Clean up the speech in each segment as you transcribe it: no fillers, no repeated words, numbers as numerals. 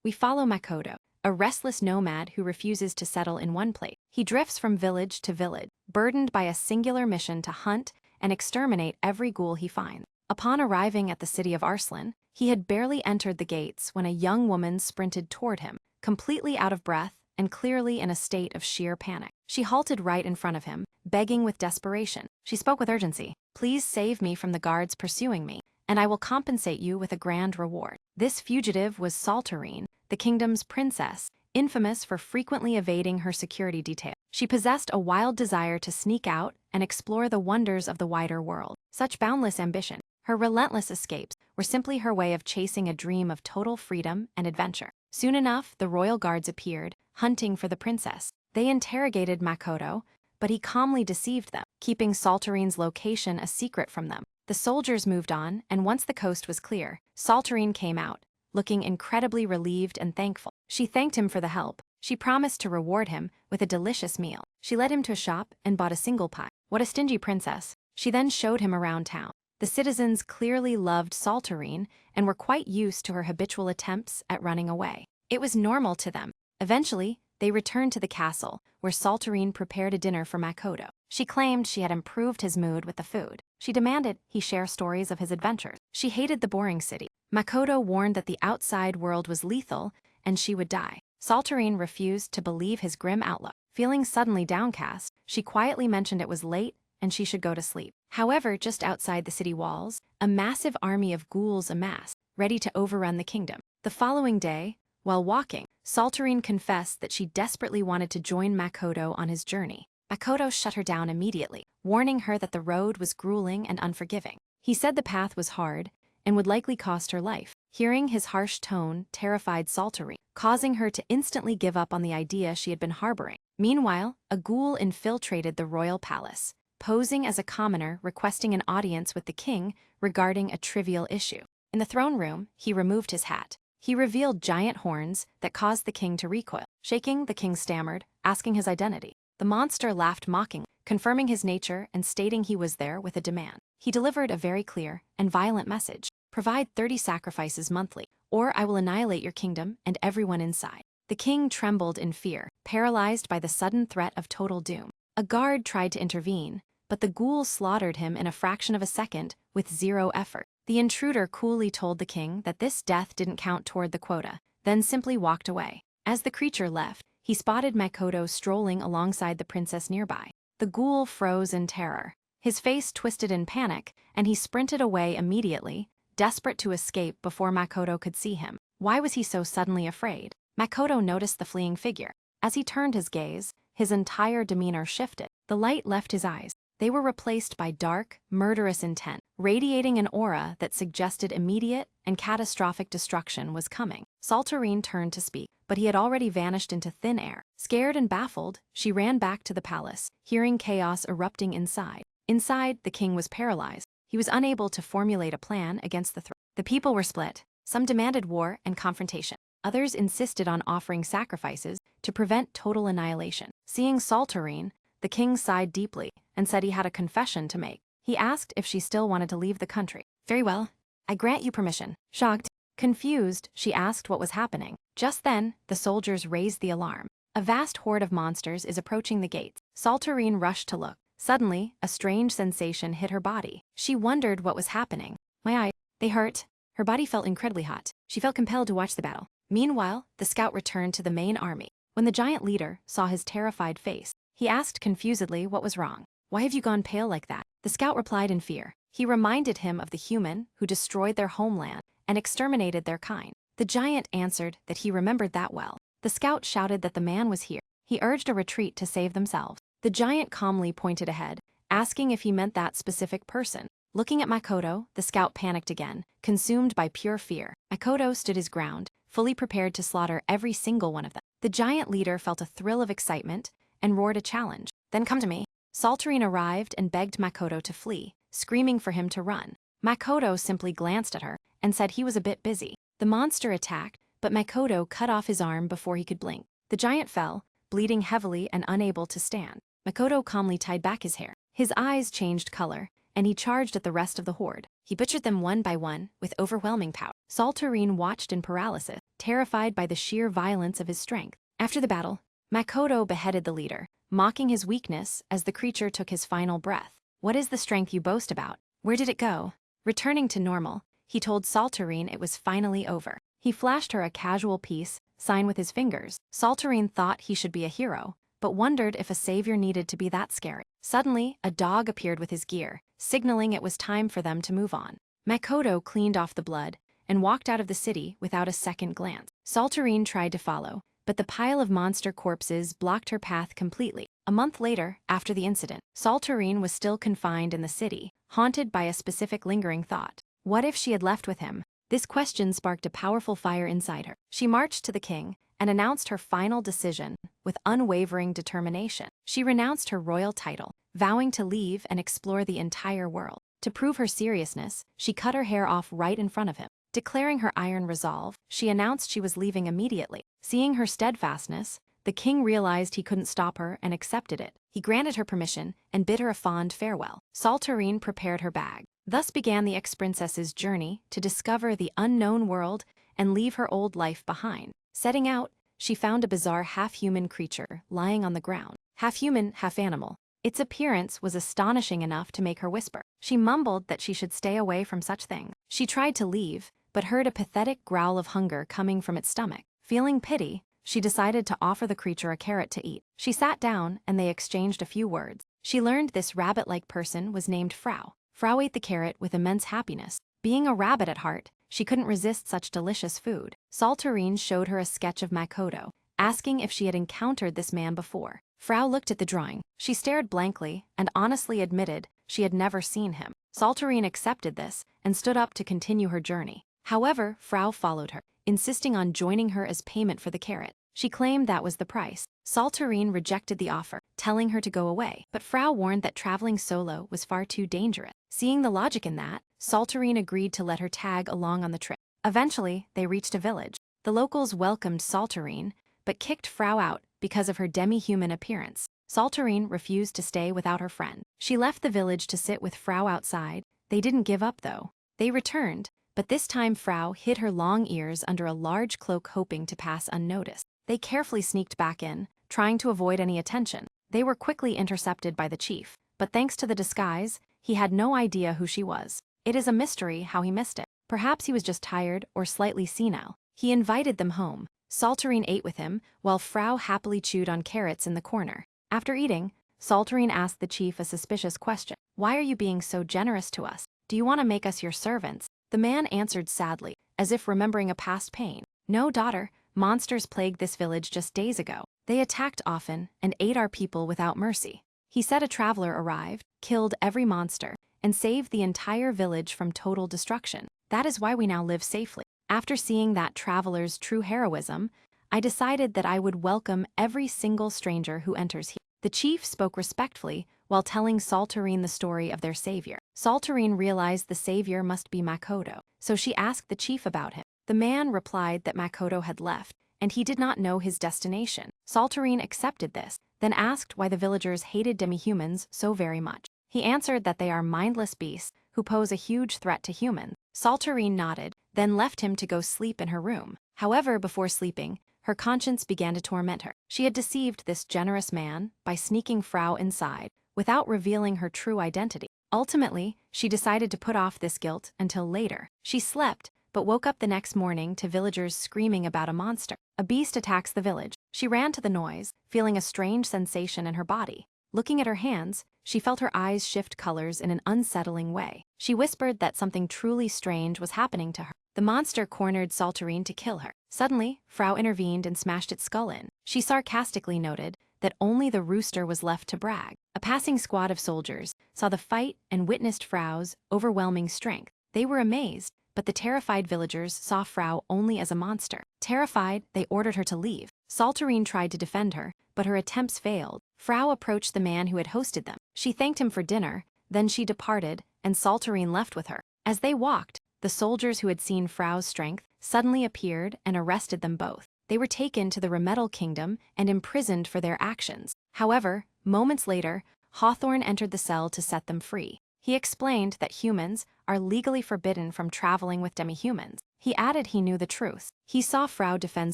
we follow Makoto, a restless nomad who refuses to settle in one place. He drifts from village to village, burdened by a singular mission to hunt and exterminate every ghoul he finds. Upon arriving at the city of Arslan, he had barely entered the gates when a young woman sprinted toward him, completely out of breath and clearly in a state of sheer panic. She halted right in front of him, begging with desperation. She spoke with urgency. "Please save me from the guards pursuing me, and I will compensate you with a grand reward." This fugitive was Saltarine, the kingdom's princess, infamous for frequently evading her security detail. She possessed a wild desire to sneak out and explore the wonders of the wider world. Such boundless ambition, her relentless escapes, were simply her way of chasing a dream of total freedom and adventure. Soon enough, the royal guards appeared, hunting for the princess. They interrogated Makoto, but he calmly deceived them, keeping Saltarine's location a secret from them. The soldiers moved on, and once the coast was clear, Saltarine came out, looking incredibly relieved and thankful. She thanked him for the help. She promised to reward him with a delicious meal. She led him to a shop and bought a single pie. What a stingy princess. She then showed him around town. The citizens clearly loved Saltarine and were quite used to her habitual attempts at running away. It was normal to them. Eventually, they returned to the castle, where Saltarine prepared a dinner for Makoto. She claimed she had improved his mood with the food. She demanded he share stories of his adventures. She hated the boring city. Makoto warned that the outside world was lethal and she would die. Saltarine refused to believe his grim outlook. Feeling suddenly downcast, she quietly mentioned it was late and she should go to sleep. However, just outside the city walls, a massive army of ghouls amassed, ready to overrun the kingdom. The following day, while walking, Saltarine confessed that she desperately wanted to join Makoto on his journey. Makoto shut her down immediately, warning her that the road was grueling and unforgiving. He said the path was hard and would likely cost her life. Hearing his harsh tone terrified Saltarine, causing her to instantly give up on the idea she had been harboring. Meanwhile, a ghoul infiltrated the royal palace, posing as a commoner requesting an audience with the king regarding a trivial issue. In the throne room, he removed his hat. He revealed giant horns that caused the king to recoil. Shaking, the king stammered, asking his identity. The monster laughed mockingly, confirming his nature and stating he was there with a demand. He delivered a very clear and violent message. Provide 30 sacrifices monthly, or I will annihilate your kingdom and everyone inside. The king trembled in fear, paralyzed by the sudden threat of total doom. A guard tried to intervene, but the ghoul slaughtered him in a fraction of a second with zero effort. The intruder coolly told the king that this death didn't count toward the quota, then simply walked away. As the creature left, he spotted Makoto strolling alongside the princess nearby. The ghoul froze in terror. His face twisted in panic, and he sprinted away immediately, desperate to escape before Makoto could see him. Why was he so suddenly afraid? Makoto noticed the fleeing figure. As he turned his gaze, his entire demeanor shifted. The light left his eyes. They were replaced by dark, murderous intent, radiating an aura that suggested immediate and catastrophic destruction was coming. Saltarine turned to speak, but he had already vanished into thin air. Scared and baffled, she ran back to the palace, hearing chaos erupting inside. Inside, the king was paralyzed. He was unable to formulate a plan against the threat. The people were split. Some demanded war and confrontation. Others insisted on offering sacrifices to prevent total annihilation. Seeing Saltarine, the king sighed deeply and said he had a confession to make. He asked if she still wanted to leave the country. "Very well. I grant you permission." Shocked, confused, she asked what was happening. Just then, the soldiers raised the alarm. A vast horde of monsters is approaching the gates. Saltarine rushed to look. Suddenly, a strange sensation hit her body. She wondered what was happening. "My eyes, they hurt." Her body felt incredibly hot. She felt compelled to watch the battle. Meanwhile, the scout returned to the main army. When the giant leader saw his terrified face, he asked confusedly what was wrong. "Why have you gone pale like that?" The scout replied in fear. He reminded him of the human who destroyed their homeland and exterminated their kind. The giant answered that he remembered that well. The scout shouted that the man was here. He urged a retreat to save themselves. The giant calmly pointed ahead, asking if he meant that specific person. Looking at Makoto, the scout panicked again, consumed by pure fear. Makoto stood his ground, fully prepared to slaughter every single one of them. The giant leader felt a thrill of excitement and roared a challenge. "Then come to me." Saltarine arrived and begged Makoto to flee, screaming for him to run. Makoto simply glanced at her and said he was a bit busy. The monster attacked, but Makoto cut off his arm before he could blink. The giant fell, bleeding heavily and unable to stand. Makoto calmly tied back his hair. His eyes changed color, and he charged at the rest of the horde. He butchered them one by one with overwhelming power. Saltarine watched in paralysis, terrified by the sheer violence of his strength. After the battle, Makoto beheaded the leader, mocking his weakness as the creature took his final breath. "What is the strength you boast about? Where did it go?" Returning to normal, he told Saltarine it was finally over. He flashed her a casual peace sign with his fingers. Saltarine thought he should be a hero, but wondered if a savior needed to be that scary. Suddenly, a dog appeared with his gear, signaling it was time for them to move on. Makoto cleaned off the blood and walked out of the city without a second glance. Saltarine tried to follow, but the pile of monster corpses blocked her path completely. A month later, after the incident, Saltarine was still confined in the city, haunted by a specific lingering thought. What if she had left with him? This question sparked a powerful fire inside her. She marched to the king and announced her final decision with unwavering determination. She renounced her royal title, vowing to leave and explore the entire world. To prove her seriousness, she cut her hair off right in front of him. Declaring her iron resolve, she announced she was leaving immediately. Seeing her steadfastness, the king realized he couldn't stop her and accepted it. He granted her permission and bid her a fond farewell. Saltarine prepared her bag. Thus began the ex-princess's journey to discover the unknown world and leave her old life behind. Setting out, she found a bizarre half-human creature lying on the ground. Half human, half animal. Its appearance was astonishing enough to make her whisper. She mumbled that she should stay away from such things. She tried to leave, but heard a pathetic growl of hunger coming from its stomach. Feeling pity, she decided to offer the creature a carrot to eat. She sat down and they exchanged a few words. She learned this rabbit-like person was named Frau. Frau ate the carrot with immense happiness. Being a rabbit at heart, she couldn't resist such delicious food. Saltarine showed her a sketch of Makoto, asking if she had encountered this man before. Frau looked at the drawing. She stared blankly and honestly admitted she had never seen him. Saltarine accepted this and stood up to continue her journey. However, Frau followed her, insisting on joining her as payment for the carrot. She claimed that was the price. Saltarine rejected the offer, telling her to go away. But Frau warned that traveling solo was far too dangerous. Seeing the logic in that, Saltarine agreed to let her tag along on the trip. Eventually, they reached a village. The locals welcomed Saltarine, but kicked Frau out because of her demi-human appearance. Saltarine refused to stay without her friend. She left the village to sit with Frau outside. They didn't give up, though. They returned, but this time Frau hid her long ears under a large cloak hoping to pass unnoticed. They carefully sneaked back in, trying to avoid any attention. They were quickly intercepted by the chief, but thanks to the disguise, he had no idea who she was. It is a mystery how he missed it. Perhaps he was just tired or slightly senile. He invited them home. Saltarine ate with him, while Frau happily chewed on carrots in the corner. After eating, Saltarine asked the chief a suspicious question. "Why are you being so generous to us? Do you want to make us your servants?" The man answered sadly, as if remembering a past pain. "No, daughter. Monsters plagued this village just days ago. They attacked often and ate our people without mercy." He said a traveler arrived, killed every monster, and saved the entire village from total destruction. That is why we now live safely. After seeing that traveler's true heroism, I decided that I would welcome every single stranger who enters here. The chief spoke respectfully while telling Saltarine the story of their savior. Saltarine realized the savior must be Makoto, so she asked the chief about him. The man replied that Makoto had left, and he did not know his destination. Saltarine accepted this, then asked why the villagers hated demi-humans so very much. He answered that they are mindless beasts who pose a huge threat to humans. Saltarine nodded, then left him to go sleep in her room. However, before sleeping, her conscience began to torment her. She had deceived this generous man by sneaking Frau inside without revealing her true identity. Ultimately, she decided to put off this guilt until later. She slept, but woke up the next morning to villagers screaming about a monster. A beast attacks the village. She ran to the noise, feeling a strange sensation in her body. Looking at her hands, she felt her eyes shift colors in an unsettling way. She whispered that something truly strange was happening to her. The monster cornered Saltarine to kill her. Suddenly, Frau intervened and smashed its skull in. She sarcastically noted that only the rooster was left to brag. A passing squad of soldiers saw the fight and witnessed Frau's overwhelming strength. They were amazed, but the terrified villagers saw Frau only as a monster. Terrified, they ordered her to leave. Saltarine tried to defend her, but her attempts failed. Frau approached the man who had hosted them. She thanked him for dinner, then she departed, and Saltarine left with her. As they walked, the soldiers who had seen Frau's strength suddenly appeared and arrested them both. They were taken to the Remetal Kingdom and imprisoned for their actions. However, moments later, Hawthorne entered the cell to set them free. He explained that humans are legally forbidden from traveling with demi-humans. He added he knew the truth. He saw Frau defend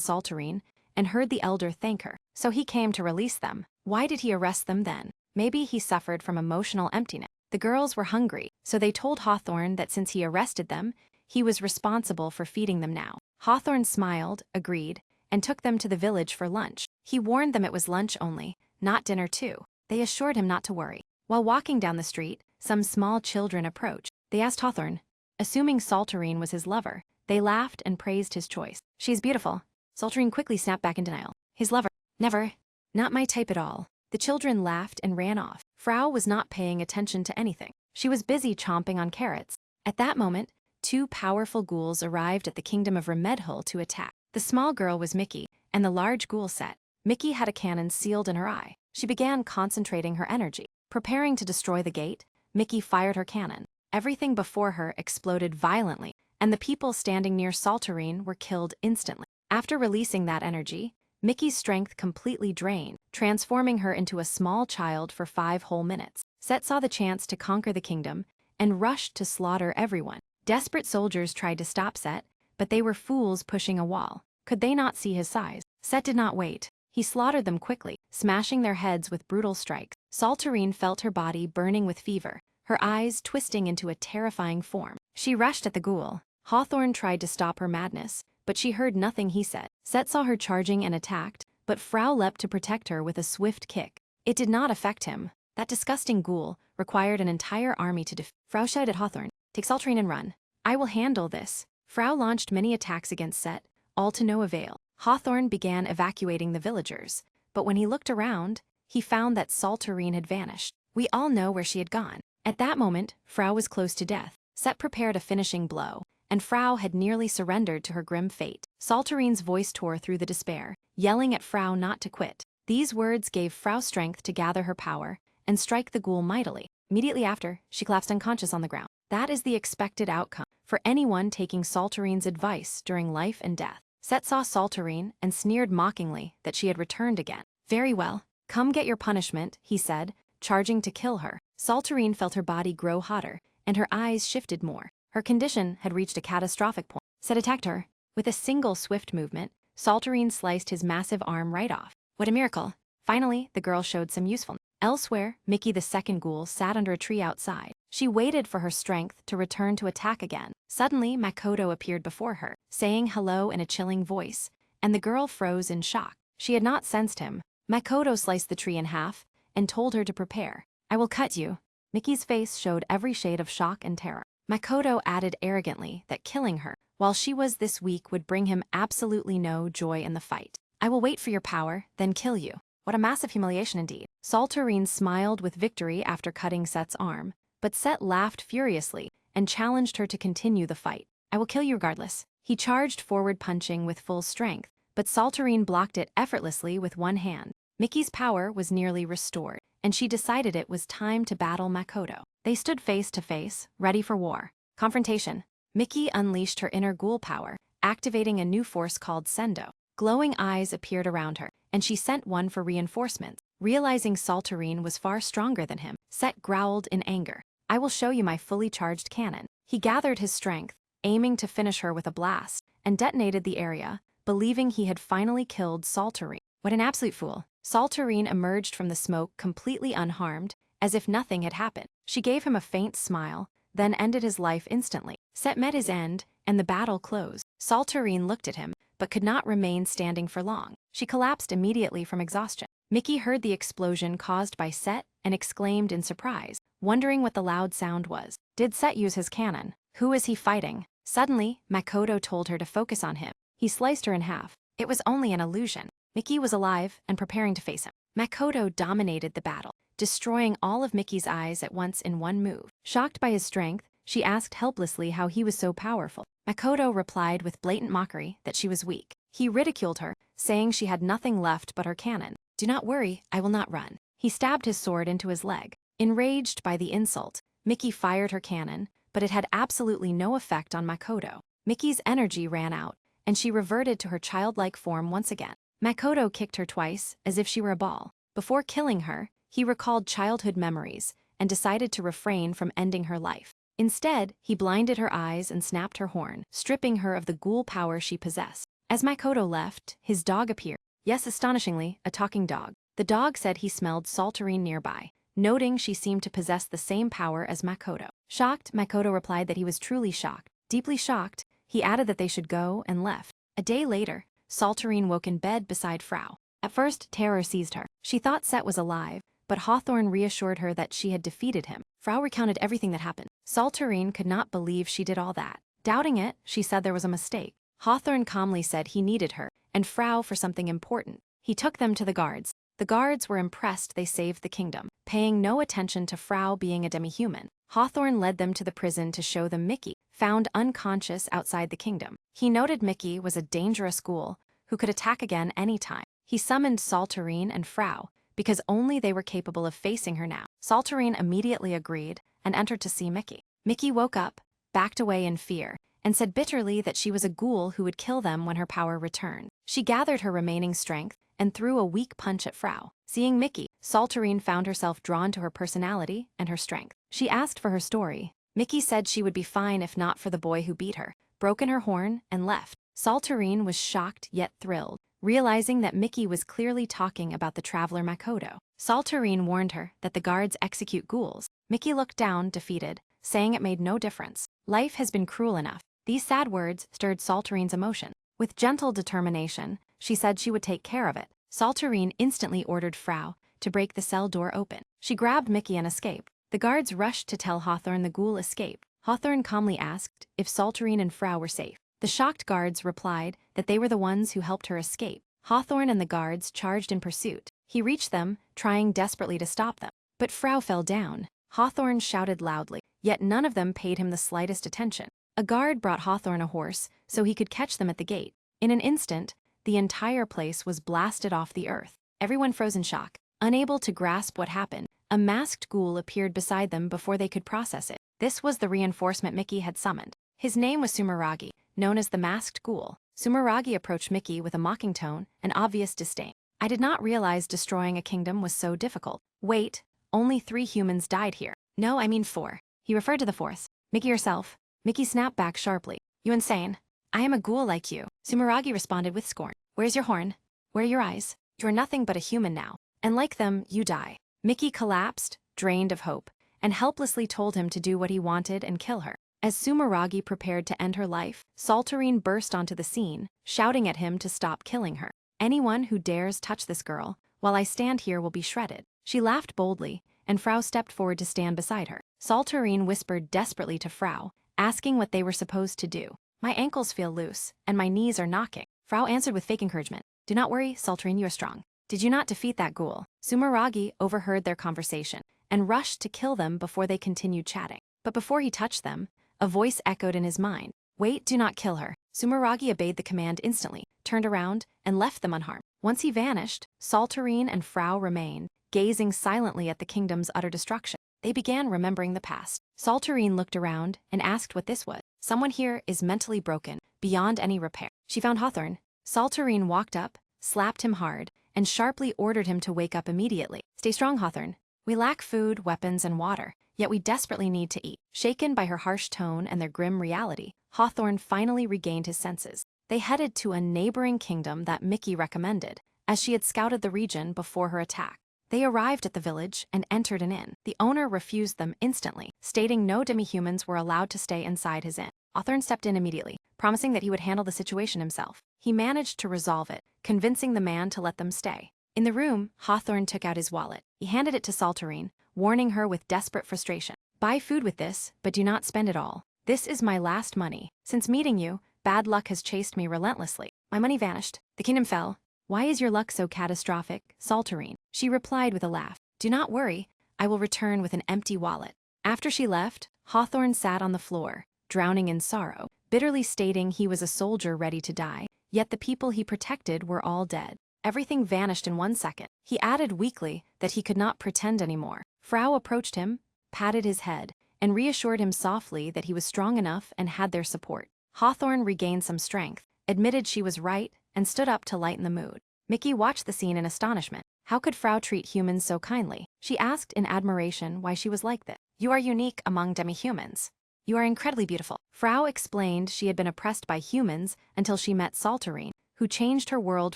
Saltarine and heard the elder thank her, so he came to release them. Why did he arrest them then? Maybe he suffered from emotional emptiness. The girls were hungry, so they told Hawthorne that since he arrested them, he was responsible for feeding them now. Hawthorne smiled, agreed, and took them to the village for lunch. He warned them it was lunch only, not dinner too. They assured him not to worry. While walking down the street, some small children approached. They asked Hawthorne, assuming Saltarine was his lover. They laughed and praised his choice. She's beautiful. Saltarine quickly snapped back in denial. His lover? Never. Not my type at all. The children laughed and ran off. Frau was not paying attention to anything. She was busy chomping on carrots. At that moment, two powerful ghouls arrived at the kingdom of Remedhul to attack. The small girl was Mickey, and the large ghoul Set. Mickey had a cannon sealed in her eye. She began concentrating her energy. Preparing to destroy the gate, Mickey fired her cannon. Everything before her exploded violently, and the people standing near Saltarine were killed instantly. After releasing that energy, Mickey's strength completely drained, transforming her into a small child for 5 whole minutes. Set saw the chance to conquer the kingdom and rushed to slaughter everyone. Desperate soldiers tried to stop Set, but they were fools pushing a wall. Could they not see his size? Set did not wait. He slaughtered them quickly, smashing their heads with brutal strikes. Saltarine felt her body burning with fever, her eyes twisting into a terrifying form. She rushed at the ghoul. Hawthorne tried to stop her madness, but she heard nothing he said. Set saw her charging and attacked, but Frau leapt to protect her with a swift kick. It did not affect him. That disgusting ghoul required an entire army to defeat. Frau shouted at Hawthorne, "Take Saltarine and run. I will handle this." Frau launched many attacks against Set, all to no avail. Hawthorne began evacuating the villagers, but when he looked around, he found that Saltarine had vanished. We all know where she had gone. At that moment, Frau was close to death. Set prepared a finishing blow, and Frau had nearly surrendered to her grim fate. Saltarine's voice tore through the despair, yelling at Frau not to quit. These words gave Frau strength to gather her power and strike the ghoul mightily. Immediately after, she collapsed unconscious on the ground. That is the expected outcome for anyone taking Saltarine's advice during life and death. Set saw Saltarine and sneered mockingly that she had returned again. "Very well, come get your punishment," he said, charging to kill her. Saltarine felt her body grow hotter, and her eyes shifted more. Her condition had reached a catastrophic point. Set attacked her. With a single swift movement, Saltarine sliced his massive arm right off. What a miracle! Finally, the girl showed some usefulness. Elsewhere, Mickey the second ghoul sat under a tree outside. She waited for her strength to return to attack again. Suddenly, Makoto appeared before her, saying hello in a chilling voice, and the girl froze in shock. She had not sensed him. Makoto sliced the tree in half and told her to prepare. "I will cut you." Mickey's face showed every shade of shock and terror. Makoto added arrogantly that killing her, while she was this weak, would bring him absolutely no joy in the fight. "I will wait for your power, then kill you." What a massive humiliation indeed. Saltarine smiled with victory after cutting Set's arm, but Set laughed furiously and challenged her to continue the fight. "I will kill you regardless." He charged forward, punching with full strength, but Saltarine blocked it effortlessly with one hand. Mickey's power was nearly restored, and she decided it was time to battle Makoto. They stood face to face, ready for war. Confrontation. Mickey unleashed her inner ghoul power, activating a new force called Sendo. Glowing eyes appeared around her, and she sent one for reinforcements. Realizing Saltarine was far stronger than him, Set growled in anger. "I will show you my fully charged cannon." He gathered his strength, aiming to finish her with a blast, and detonated the area, believing he had finally killed Saltarine. What an absolute fool. Saltarine emerged from the smoke completely unharmed, as if nothing had happened. She gave him a faint smile, then ended his life instantly. Set met his end, and the battle closed. Saltarine looked at him, but could not remain standing for long. She collapsed immediately from exhaustion. Mickey heard the explosion caused by Set and exclaimed in surprise, wondering what the loud sound was. Did Set use his cannon? Who is he fighting? Suddenly, Makoto told her to focus on him. He sliced her in half. It was only an illusion. Mickey was alive and preparing to face him. Makoto dominated the battle, destroying all of Mickey's eyes at once in one move. Shocked by his strength, she asked helplessly how he was so powerful. Makoto replied with blatant mockery that she was weak. He ridiculed her, saying she had nothing left but her cannon. "Do not worry, I will not run." He stabbed his sword into his leg. Enraged by the insult, Mickey fired her cannon, but it had absolutely no effect on Makoto. Mickey's energy ran out, and she reverted to her childlike form once again. Makoto kicked her twice, as if she were a ball. Before killing her, he recalled childhood memories and decided to refrain from ending her life. Instead, he blinded her eyes and snapped her horn, stripping her of the ghoul power she possessed. As Makoto left, his dog appeared. Yes, astonishingly, a talking dog. The dog said he smelled Saltarine nearby, noting she seemed to possess the same power as Makoto. Shocked, Makoto replied that he was truly shocked. Deeply shocked, he added that they should go and left. A day later, Saltarine woke in bed beside Frau. At first, terror seized her. She thought Set was alive, but Hawthorne reassured her that she had defeated him. Frau recounted everything that happened. Saltarine could not believe she did all that. Doubting it, she said there was a mistake. Hawthorne calmly said he needed her, and Frau for something important. He took them to the guards. The guards were impressed they saved the kingdom, paying no attention to Frau being a demi-human. Hawthorne led them to the prison to show them Mickey, found unconscious outside the kingdom. He noted Mickey was a dangerous ghoul who could attack again anytime. He summoned Saltarine and Frau, because only they were capable of facing her now. Saltarine immediately agreed and entered to see Mickey. Mickey woke up, backed away in fear, and said bitterly that she was a ghoul who would kill them when her power returned. She gathered her remaining strength and threw a weak punch at Frau. Seeing Mickey, Saltarine found herself drawn to her personality and her strength. She asked for her story. Mickey said she would be fine if not for the boy who beat her, broken her horn, and left. Saltarine was shocked yet thrilled, realizing that Mickey was clearly talking about the traveler Makoto. Saltarine warned her that the guards execute ghouls. Mickey looked down, defeated, saying it made no difference. Life has been cruel enough. These sad words stirred Saltarine's emotion. With gentle determination, she said she would take care of it. Saltarine instantly ordered Frau to break the cell door open. She grabbed Mickey and escaped. The guards rushed to tell Hawthorne the ghoul escaped. Hawthorne calmly asked if Saltarine and Frau were safe. The shocked guards replied that they were the ones who helped her escape. Hawthorne and the guards charged in pursuit. He reached them, trying desperately to stop them. But Frau fell down. Hawthorne shouted loudly, yet none of them paid him the slightest attention. A guard brought Hawthorne a horse so he could catch them at the gate. In an instant, the entire place was blasted off the earth. Everyone froze in shock. Unable to grasp what happened, a masked ghoul appeared beside them before they could process it. This was the reinforcement Mickey had summoned. His name was Sumeragi, known as the Masked Ghoul. Sumeragi approached Mickey with a mocking tone and obvious disdain. I did not realize destroying a kingdom was so difficult. Wait, only 3 humans died here. No, I mean 4. He referred to the 4th. Mickey yourself. Mickey snapped back sharply. You insane? I am a ghoul like you. Sumeragi responded with scorn. Where's your horn? Where are your eyes? You're nothing but a human now. And like them, you die. Mickey collapsed, drained of hope, and helplessly told him to do what he wanted and kill her. As Sumeragi prepared to end her life, Saltarine burst onto the scene, shouting at him to stop killing her. Anyone who dares touch this girl, while I stand here, will be shredded. She laughed boldly, and Frau stepped forward to stand beside her. Saltarine whispered desperately to Frau, asking what they were supposed to do. My ankles feel loose, and my knees are knocking. Frau answered with fake encouragement. Do not worry, Saltarine, you are strong. Did you not defeat that ghoul? Sumeragi overheard their conversation and rushed to kill them before they continued chatting. But before he touched them, a voice echoed in his mind. Wait, do not kill her. Sumeragi obeyed the command instantly, turned around, and left them unharmed. Once he vanished, Saltarine and Frau remained, gazing silently at the kingdom's utter destruction. They began remembering the past. Saltarine looked around and asked what this was. Someone here is mentally broken, beyond any repair. She found Hawthorne. Saltarine walked up, slapped him hard, and sharply ordered him to wake up immediately. Stay strong, Hawthorne. We lack food, weapons, and water, yet we desperately need to eat. Shaken by her harsh tone and their grim reality, Hawthorne finally regained his senses. They headed to a neighboring kingdom that Mickey recommended, as she had scouted the region before her attack. They arrived at the village and entered an inn. The owner refused them instantly, stating no demi-humans were allowed to stay inside his inn. Hawthorne stepped in immediately, promising that he would handle the situation himself. He managed to resolve it, convincing the man to let them stay. In the room, Hawthorne took out his wallet. He handed it to Saltarine, warning her with desperate frustration. Buy food with this, but do not spend it all. This is my last money. Since meeting you, bad luck has chased me relentlessly. My money vanished. The kingdom fell. Why is your luck so catastrophic, Saltarine? She replied with a laugh. Do not worry, I will return with an empty wallet. After she left, Hawthorne sat on the floor, drowning in sorrow, bitterly stating he was a soldier ready to die, yet the people he protected were all dead. Everything vanished in 1 second. He added weakly that he could not pretend anymore. Frau approached him, patted his head, and reassured him softly that he was strong enough and had their support. Hawthorne regained some strength, admitted she was right, and stood up to lighten the mood. Mickey watched the scene in astonishment. How could Frau treat humans so kindly? She asked in admiration why she was like this. You are unique among demi-humans. You are incredibly beautiful. Frau explained she had been oppressed by humans until she met Saltarine, who changed her world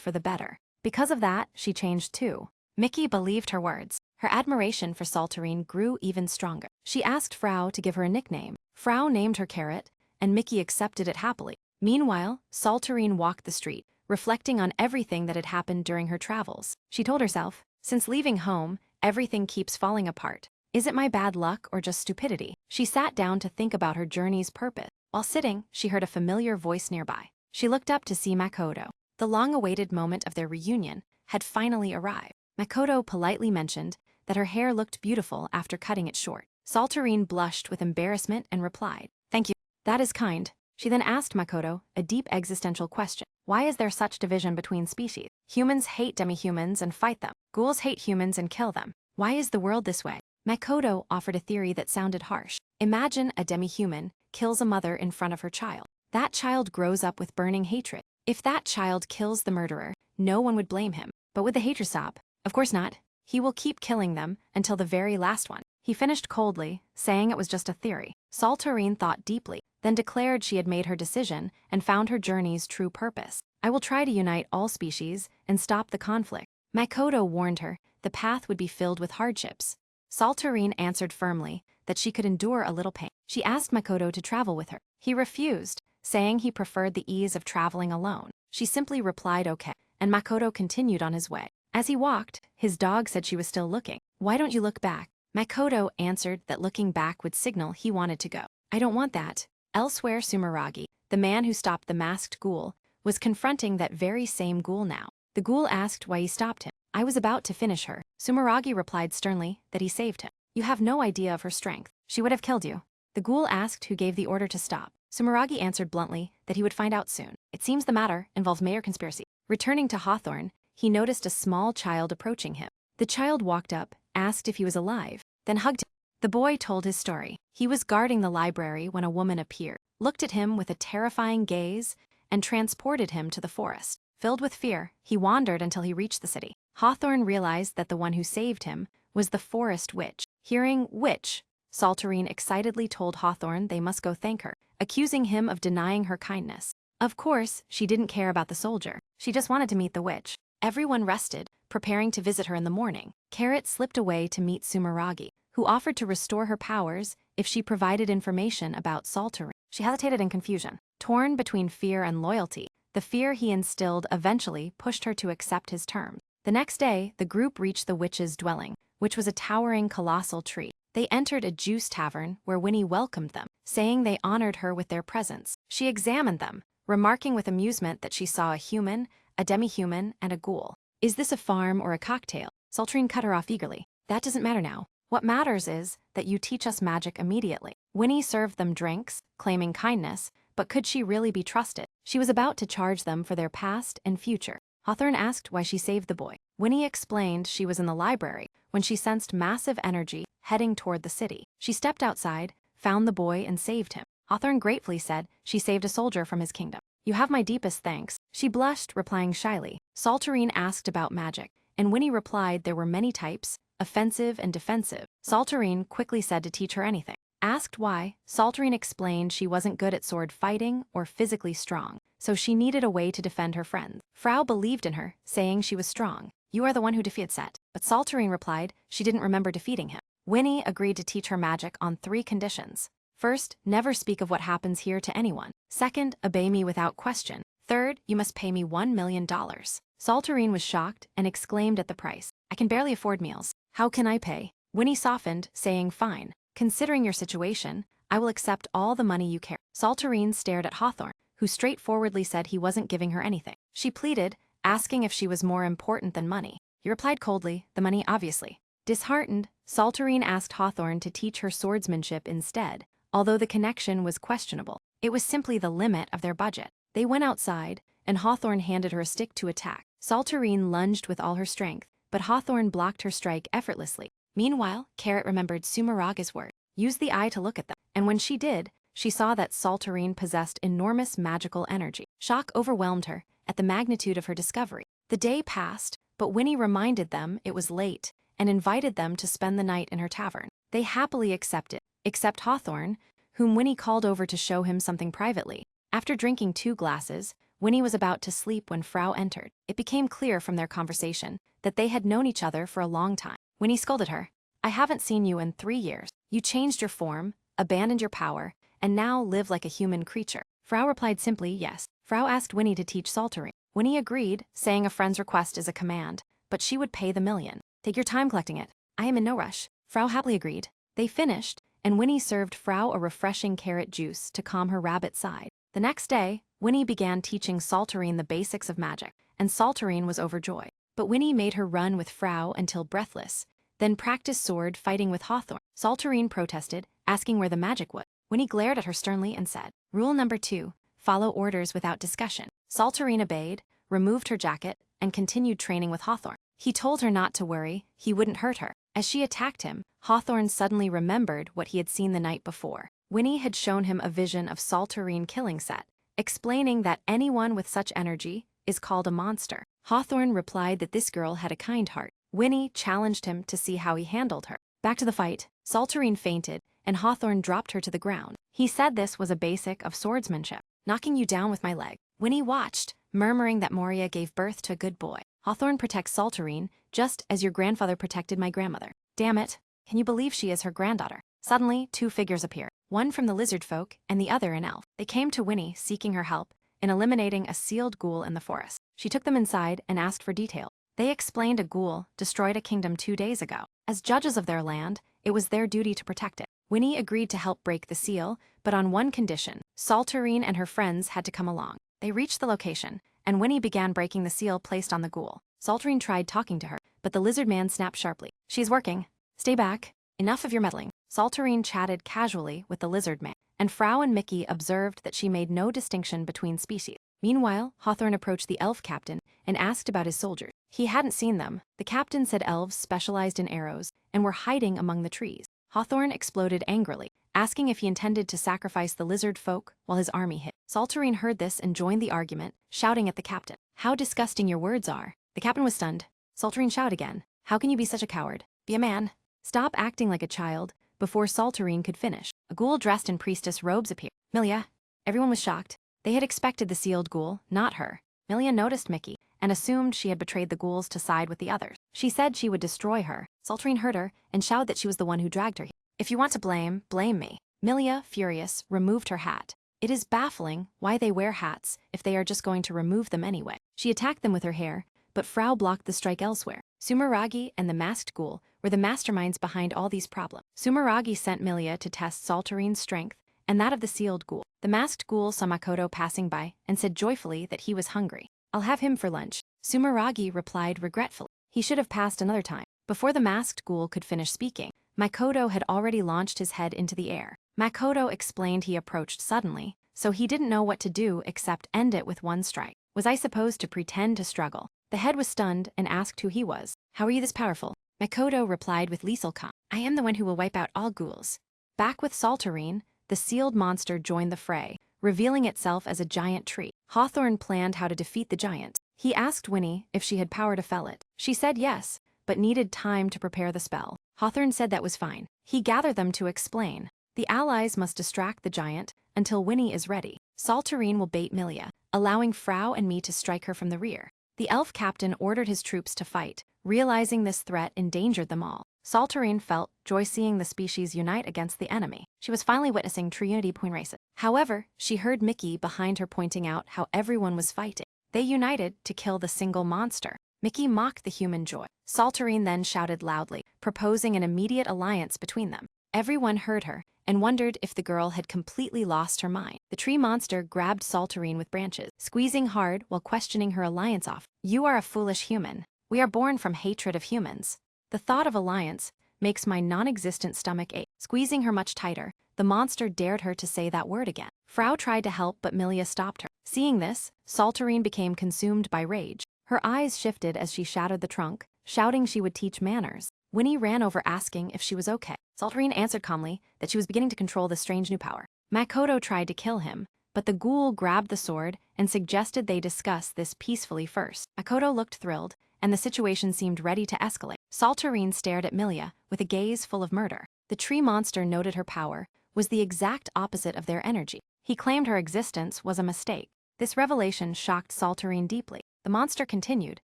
for the better. Because of that, she changed too. Mickey believed her words. Her admiration for Saltarine grew even stronger. She asked Frau to give her a nickname. Frau named her Carrot, and Mickey accepted it happily. Meanwhile, Saltarine walked the street, reflecting on everything that had happened during her travels. She told herself, since leaving home, everything keeps falling apart. Is it my bad luck or just stupidity? She sat down to think about her journey's purpose. While sitting, she heard a familiar voice nearby. She looked up to see Makoto. The long-awaited moment of their reunion had finally arrived. Makoto politely mentioned that her hair looked beautiful after cutting it short. Saltarine blushed with embarrassment and replied, "Thank you. That is kind." She then asked Makoto a deep existential question. Why is there such division between species? Humans hate demi-humans and fight them. Ghouls hate humans and kill them. Why is the world this way? Makoto offered a theory that sounded harsh. Imagine a demi-human kills a mother in front of her child. That child grows up with burning hatred. If that child kills the murderer, no one would blame him. But would the hatred stop? Of course not. He will keep killing them until the very last one. He finished coldly, saying it was just a theory. Saltarine thought deeply, then declared she had made her decision and found her journey's true purpose. I will try to unite all species and stop the conflict. Makoto warned her the path would be filled with hardships. Saltarine answered firmly that she could endure a little pain. She asked Makoto to travel with her. He refused, saying he preferred the ease of traveling alone. She simply replied okay, and Makoto continued on his way. As he walked, his dog said she was still looking. Why don't you look back? Makoto answered that looking back would signal he wanted to go. I don't want that. Elsewhere, Sumeragi, the man who stopped the masked ghoul, was confronting that very same ghoul now. The ghoul asked why he stopped him. I was about to finish her. Sumeragi replied sternly that he saved him. You have no idea of her strength. She would have killed you. The ghoul asked who gave the order to stop. Sumeragi answered bluntly that he would find out soon. It seems the matter involves mayor conspiracy. Returning to Hawthorne, he noticed a small child approaching him. The child walked up, asked if he was alive, then hugged him. The boy told his story. He was guarding the library when a woman appeared, looked at him with a terrifying gaze, and transported him to the forest. Filled with fear, he wandered until he reached the city. Hawthorne realized that the one who saved him was the forest witch. Hearing witch, Saltarine excitedly told Hawthorne they must go thank her, accusing him of denying her kindness. Of course, she didn't care about the soldier. She just wanted to meet the witch. Everyone rested, preparing to visit her in the morning. Carrot slipped away to meet Sumeragi, who offered to restore her powers if she provided information about Saltarine. She hesitated in confusion. Torn between fear and loyalty, the fear he instilled eventually pushed her to accept his terms. The next day, the group reached the witch's dwelling, which was a towering colossal tree. They entered a juice tavern where Winnie welcomed them, saying they honored her with their presence. She examined them, remarking with amusement that she saw a human, a demi-human, and a ghoul. Is this a farm or a cocktail? Saltarine cut her off eagerly. That doesn't matter now. What matters is that you teach us magic immediately. Winnie served them drinks, claiming kindness, but could she really be trusted? She was about to charge them for their past and future. Hawthorne asked why she saved the boy. Winnie explained she was in the library when she sensed massive energy heading toward the city. She stepped outside, found the boy, and saved him. Hawthorne gratefully said she saved a soldier from his kingdom. You have my deepest thanks. She blushed, replying shyly. Saltarine asked about magic, and Winnie replied there were many types, offensive and defensive. Saltarine quickly said to teach her anything. Asked why, Saltarine explained she wasn't good at sword fighting or physically strong, so she needed a way to defend her friends. Frau believed in her, saying she was strong. You are the one who defeated Set. But Saltarine replied she didn't remember defeating him. Winnie agreed to teach her magic on 3 conditions. First, never speak of what happens here to anyone. Second, obey me without question. Third, you must pay me $1 million. Saltarine was shocked and exclaimed at the price. I can barely afford meals. How can I pay? Winnie softened, saying fine. Considering your situation, I will accept all the money you care. Saltarine stared at Hawthorne, who straightforwardly said he wasn't giving her anything. She pleaded, asking if she was more important than money. He replied coldly, the money obviously. Disheartened, Saltarine asked Hawthorne to teach her swordsmanship instead, although the connection was questionable. It was simply the limit of their budget. They went outside, and Hawthorne handed her a stick to attack. Saltarine lunged with all her strength, but Hawthorne blocked her strike effortlessly. Meanwhile, Carrot remembered Sumeraga's word. Use the eye to look at them. And when she did, she saw that Saltarine possessed enormous magical energy. Shock overwhelmed her at the magnitude of her discovery. The day passed, but Winnie reminded them it was late and invited them to spend the night in her tavern. They happily accepted, except Hawthorne, whom Winnie called over to show him something privately. After drinking 2 glasses, Winnie was about to sleep when Frau entered. It became clear from their conversation that they had known each other for a long time. Winnie scolded her. "I haven't seen you in 3 years. You changed your form, abandoned your power, and now live like a human creature." Frau replied simply yes. Frau asked Winnie to teach Saltering. Winnie agreed, saying a friend's request is a command, but she would pay the $1,000,000. "Take your time collecting it. I am in no rush." Frau happily agreed. They finished, and Winnie served Frau a refreshing carrot juice to calm her rabbit side. The next day, Winnie began teaching Saltering the basics of magic, and Saltering was overjoyed. But Winnie made her run with Frau until breathless, then practiced sword fighting with Hawthorne. Saltering protested, asking where the magic was. Winnie glared at her sternly and said, "Rule number 2, follow orders without discussion." Saltering obeyed, removed her jacket, and continued training with Hawthorne. He told her not to worry, he wouldn't hurt her. As she attacked him, Hawthorne suddenly remembered what he had seen the night before. Winnie had shown him a vision of Saltering killing Set, explaining that anyone with such energy is called a monster. Hawthorne replied that this girl had a kind heart. Winnie challenged him to see how he handled her. Back to the fight, Saltering fainted, and Hawthorne dropped her to the ground. He said this was a basic of swordsmanship. "Knocking you down with my leg." Winnie watched, murmuring that Moria gave birth to a good boy. "Hawthorne protects Saltering, just as your grandfather protected my grandmother." "Damn it, can you believe she is her granddaughter?" Suddenly, 2 figures appear, one from the lizard folk and the other an elf. They came to Winnie, seeking her help in eliminating a sealed ghoul in the forest. She took them inside and asked for detail. They explained a ghoul destroyed a kingdom 2 days ago. As judges of their land, it was their duty to protect it. Winnie agreed to help break the seal, but on one condition: Saltering and her friends had to come along. They reached the location, and Winnie began breaking the seal placed on the ghoul. Saltering tried talking to her, but the lizard man snapped sharply. "She's working. Stay back. Enough of your meddling." Saltering chatted casually with the lizard man, and Frau and Mickey observed that she made no distinction between species. Meanwhile, Hawthorne approached the elf captain and asked about his soldiers. He hadn't seen them. The captain said elves specialized in arrows and were hiding among the trees. Hawthorne exploded angrily, asking if he intended to sacrifice the lizard folk while his army hid. Saltering heard this and joined the argument, shouting at the captain, "How disgusting your words are." The captain was stunned. Saltering shouted again, "How can you be such a coward? Be a man. Stop acting like a child." Before Saltering could finish, a ghoul dressed in priestess robes appeared. "Milia." Everyone was shocked. They had expected the sealed ghoul, not her. Milia noticed Mickey and assumed she had betrayed the ghouls to side with the others. She said she would destroy her. Saltering heard her and shouted that she was the one who dragged her here. "If you want to blame, blame me." Milia, furious, removed her hat. It is baffling why they wear hats if they are just going to remove them anyway. She attacked them with her hair, but Frau blocked the strike elsewhere. Sumeragi and the masked ghoul were the masterminds behind all these problems. Sumeragi sent Milia to test Saltering's strength and that of the sealed ghoul. The masked ghoul saw Makoto passing by and said joyfully that he was hungry. "I'll have him for lunch." Sumeragi replied regretfully. He should have passed another time. Before the masked ghoul could finish speaking, Makoto had already launched his head into the air. Makoto explained he approached suddenly, so he didn't know what to do except end it with one strike. Was I supposed to pretend to struggle? The head was stunned and asked who he was. "How are you this powerful?" Makoto replied with lethal calm, "I am the one who will wipe out all ghouls." Back with Saltering, the sealed monster joined the fray, revealing itself as a giant tree. Hawthorne planned how to defeat the giant. He asked Winnie if she had power to fell it. She said yes, but needed time to prepare the spell. Hawthorne said that was fine. He gathered them to explain. The allies must distract the giant until Winnie is ready. Saltering will bait Milia, allowing Frau and me to strike her from the rear. The elf captain ordered his troops to fight, realizing this threat endangered them all. Saltering felt joy seeing the species unite against the enemy. She was finally witnessing true unity between races. However, she heard Mickey behind her pointing out how everyone was fighting. They united to kill the single monster. Mickey mocked the human joy. Saltering then shouted loudly, proposing an immediate alliance between them. Everyone heard her and wondered if the girl had completely lost her mind. The tree monster grabbed Saltering with branches, squeezing hard while questioning her alliance offer. "You are a foolish human. We are born from hatred of humans. The thought of alliance makes my non-existent stomach ache." Squeezing her much tighter, the monster dared her to say that word again. Frau tried to help, but Milia stopped her. Seeing this, Saltering became consumed by rage. Her eyes shifted as she shattered the trunk, shouting she would teach manners. Winnie ran over asking if she was okay. Saltering answered calmly that she was beginning to control this strange new power. Makoto tried to kill him, but the ghoul grabbed the sword and suggested they discuss this peacefully first. Makoto looked thrilled, and the situation seemed ready to escalate. Saltering stared at Milia with a gaze full of murder. The tree monster noted her power, was the exact opposite of their energy. He claimed her existence was a mistake. This revelation shocked Saltarine deeply. The monster continued,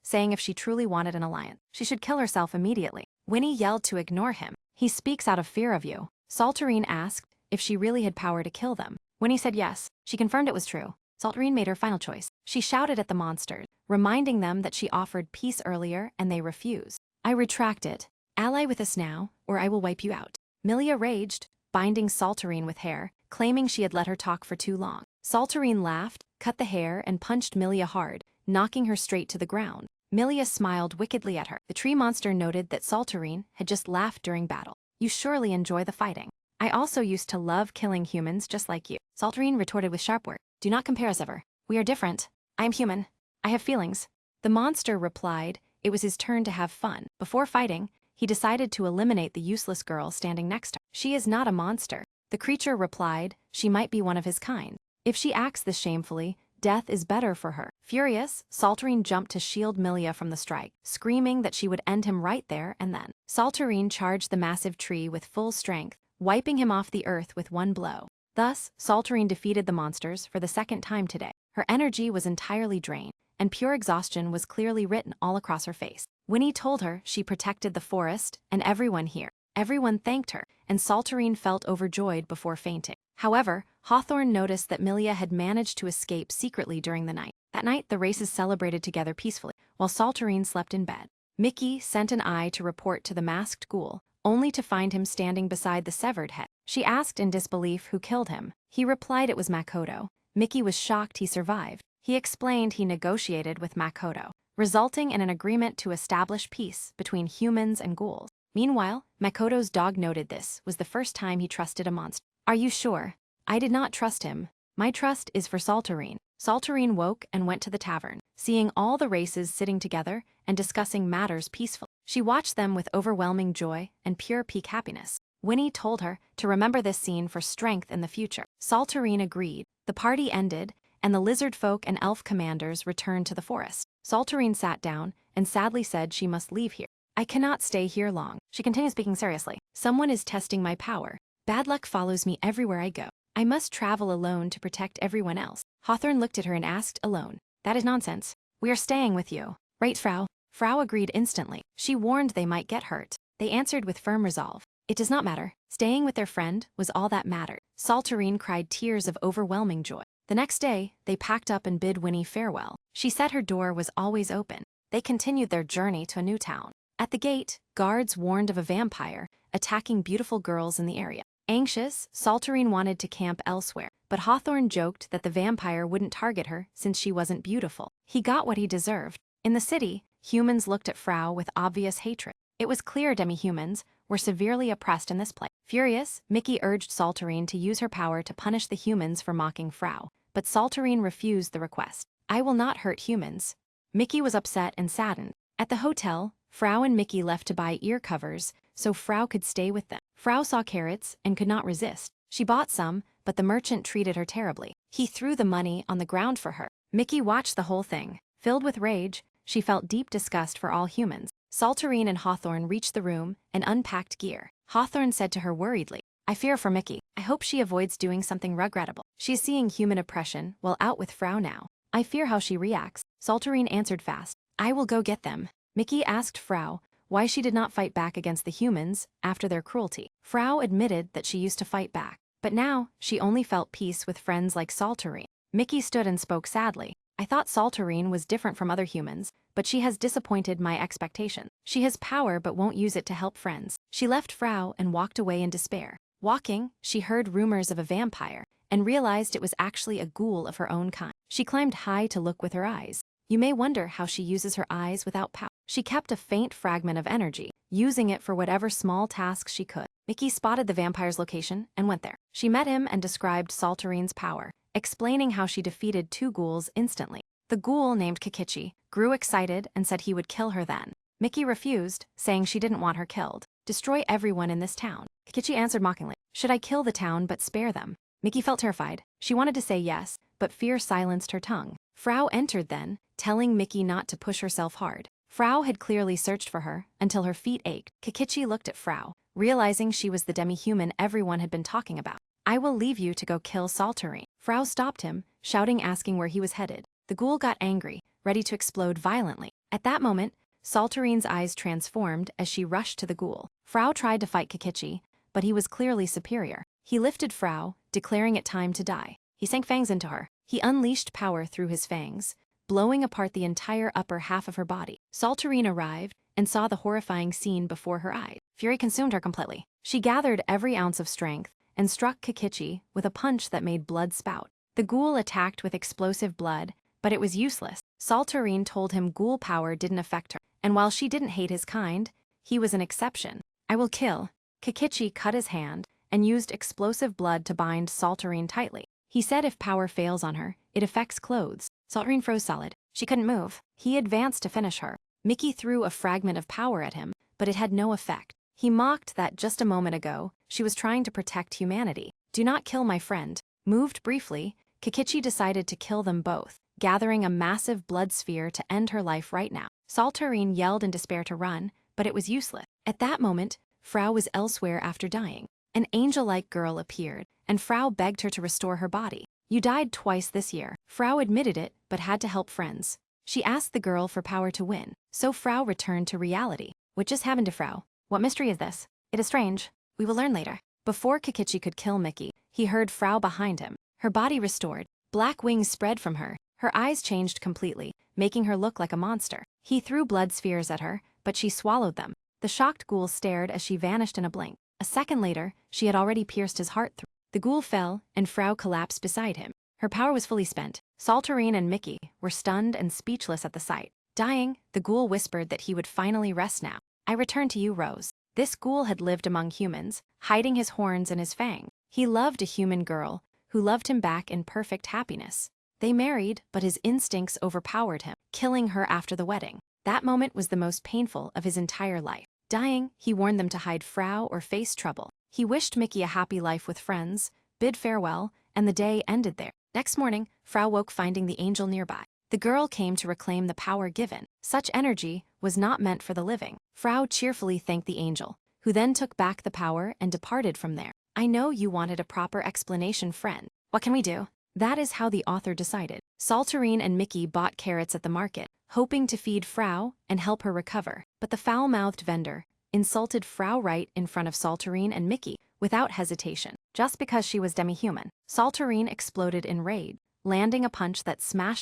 saying if she truly wanted an alliance, she should kill herself immediately. Winnie yelled to ignore him. He speaks out of fear of you. Saltarine asked if she really had power to kill them. Winnie said yes. She confirmed it was true. Saltarine made her final choice. She shouted at the monsters, reminding them that she offered peace earlier and they refused. I retract it. Ally with us now, or I will wipe you out. Milia raged, binding Saltarine with hair, claiming she had let her talk for too long. Saltarine laughed, cut the hair, and punched Milia hard, knocking her straight to the ground. Milia smiled wickedly at her. The tree monster noted that Saltarine had just laughed during battle. You surely enjoy the fighting. I also used to love killing humans just like you. Saltarine retorted with sharp words. Do not compare us ever. We are different. I am human. I have feelings. The monster replied it was his turn to have fun. Before fighting, he decided to eliminate the useless girl standing next to her. She is not a monster. The creature replied she might be one of his kind. If she acts this shamefully, death is better for her. Furious, Saltarine jumped to shield Milia from the strike, screaming that she would end him right there and then. Saltarine charged the massive tree with full strength, wiping him off the earth with one blow. Thus, Saltarine defeated the monsters for the second time today. Her energy was entirely drained, and pure exhaustion was clearly written all across her face. Winnie told her she protected the forest and everyone here. Everyone thanked her, and Saltarine felt overjoyed before fainting. However, Hawthorne noticed that Milia had managed to escape secretly during the night. That night, the races celebrated together peacefully, while Saltarine slept in bed. Mickey sent an eye to report to the masked ghoul, only to find him standing beside the severed head. She asked in disbelief who killed him. He replied it was Makoto. Mickey was shocked he survived. He explained he negotiated with Makoto, resulting in an agreement to establish peace between humans and ghouls. Meanwhile, Makoto's dog noted this was the first time he trusted a monster. Are you sure? I did not trust him. My trust is for Saltarine. Saltarine woke and went to the tavern, seeing all the races sitting together and discussing matters peacefully. She watched them with overwhelming joy and pure peak happiness. Winnie told her to remember this scene for strength in the future. Saltarine agreed. The party ended, and the lizard folk and elf commanders returned to the forest. Saltarine sat down and sadly said she must leave here. I cannot stay here long. She continued speaking seriously. Someone is testing my power. Bad luck follows me everywhere I go. I must travel alone to protect everyone else. Hawthorne looked at her and asked, alone? That is nonsense. We are staying with you. Right, Frau? Frau agreed instantly. She warned they might get hurt. They answered with firm resolve. It does not matter. Staying with their friend was all that mattered. Saltarine cried tears of overwhelming joy. The next day, they packed up and bid Winnie farewell. She said her door was always open. They continued their journey to a new town. At the gate, guards warned of a vampire attacking beautiful girls in the area. Anxious, Saltarine wanted to camp elsewhere, but Hawthorne joked that the vampire wouldn't target her since she wasn't beautiful. He got what he deserved. In the city, humans looked at Frau with obvious hatred. It was clear demi-humans were severely oppressed in this place. Furious, Mickey urged Saltarine to use her power to punish the humans for mocking Frau, but Saltarine refused the request. I will not hurt humans. Mickey was upset and saddened. At the hotel, Frau and Mickey left to buy ear covers so Frau could stay with them. Frau saw carrots and could not resist. She bought some, but the merchant treated her terribly. He threw the money on the ground for her. Mickey watched the whole thing. Filled with rage, she felt deep disgust for all humans. Saltarine and Hawthorne reached the room and unpacked gear. Hawthorne said to her worriedly, I fear for Mickey. I hope she avoids doing something regrettable. She's seeing human oppression while out with Frau now. I fear how she reacts. Saltarine answered fast, I will go get them. Mickey asked Frau why she did not fight back against the humans after their cruelty. Frau admitted that she used to fight back, but now she only felt peace with friends like Saltarine. Mickey stood and spoke sadly. I thought Saltarine was different from other humans, but she has disappointed my expectations. She has power but won't use it to help friends. She left Frau and walked away in despair. Walking, she heard rumors of a vampire and realized it was actually a ghoul of her own kind. She climbed high to look with her eyes. You may wonder how she uses her eyes without power. She kept a faint fragment of energy, using it for whatever small tasks she could. Mickey spotted the vampire's location and went there. She met him and described Saltarine's power, explaining how she defeated 2 ghouls instantly. The ghoul, named Kikichi, grew excited and said he would kill her then. Mickey refused, saying she didn't want her killed. Destroy everyone in this town. Kikichi answered mockingly, should I kill the town but spare them? Mickey felt terrified. She wanted to say yes, but fear silenced her tongue. Frau entered then, telling Mickey not to push herself hard. Frau had clearly searched for her until her feet ached. Kikichi looked at Frau, realizing she was the demi-human everyone had been talking about. I will leave you to go kill Saltarine. Frau stopped him, shouting, asking where he was headed. The ghoul got angry, ready to explode violently. At that moment, Saltarine's eyes transformed as she rushed to the ghoul. Frau tried to fight Kikichi, but he was clearly superior. He lifted Frau, declaring it time to die. He sank fangs into her. He unleashed power through his fangs, blowing apart the entire upper half of her body. Saltarine arrived and saw the horrifying scene before her eyes. Fury consumed her completely. She gathered every ounce of strength and struck Kikichi with a punch that made blood spout. The ghoul attacked with explosive blood, but it was useless. Saltarine told him ghoul power didn't affect her, and while she didn't hate his kind, he was an exception. I will kill. Kikichi cut his hand and used explosive blood to bind Saltarine tightly. He said if power fails on her, it affects clothes. Saltarine froze solid. She couldn't move. He advanced to finish her. Mickey threw a fragment of power at him, but it had no effect. He mocked that just a moment ago, she was trying to protect humanity. Do not kill my friend. Moved briefly, Kikichi decided to kill them both, gathering a massive blood sphere to end her life right now. Saltarine yelled in despair to run, but it was useless. At that moment, Frau was elsewhere after dying. An angel-like girl appeared, and Frau begged her to restore her body. You died twice this year. Frau admitted it, but had to help friends. She asked the girl for power to win, so Frau returned to reality. What just happened to Frau? What mystery is this? It is strange. We will learn later. Before Kikichi could kill Mickey, he heard Frau behind him. Her body restored. Black wings spread from her. Her eyes changed completely, making her look like a monster. He threw blood spheres at her, but she swallowed them. The shocked ghoul stared as she vanished in a blink. A second later, she had already pierced his heart through. The ghoul fell, and Frau collapsed beside him. Her power was fully spent. Saltarine and Mickey were stunned and speechless at the sight. Dying, the ghoul whispered that he would finally rest now. I return to you, Rose. This ghoul had lived among humans, hiding his horns and his fang. He loved a human girl, who loved him back in perfect happiness. They married, but his instincts overpowered him, killing her after the wedding. That moment was the most painful of his entire life. Dying, he warned them to hide Frau or face trouble. He wished Mickey a happy life with friends, bid farewell, and the day ended there. Next morning, Frau woke finding the angel nearby. The girl came to reclaim the power given. Such energy was not meant for the living. Frau cheerfully thanked the angel, who then took back the power and departed from there. I know you wanted a proper explanation, friend. What can we do? That is how the author decided. Saltarine and Mickey bought carrots at the market, hoping to feed Frau and help her recover. But the foul-mouthed vendor insulted Frau right in front of Saltarine and Mickey without hesitation, just because she was demi-human. Saltarine exploded in rage, landing a punch that smashed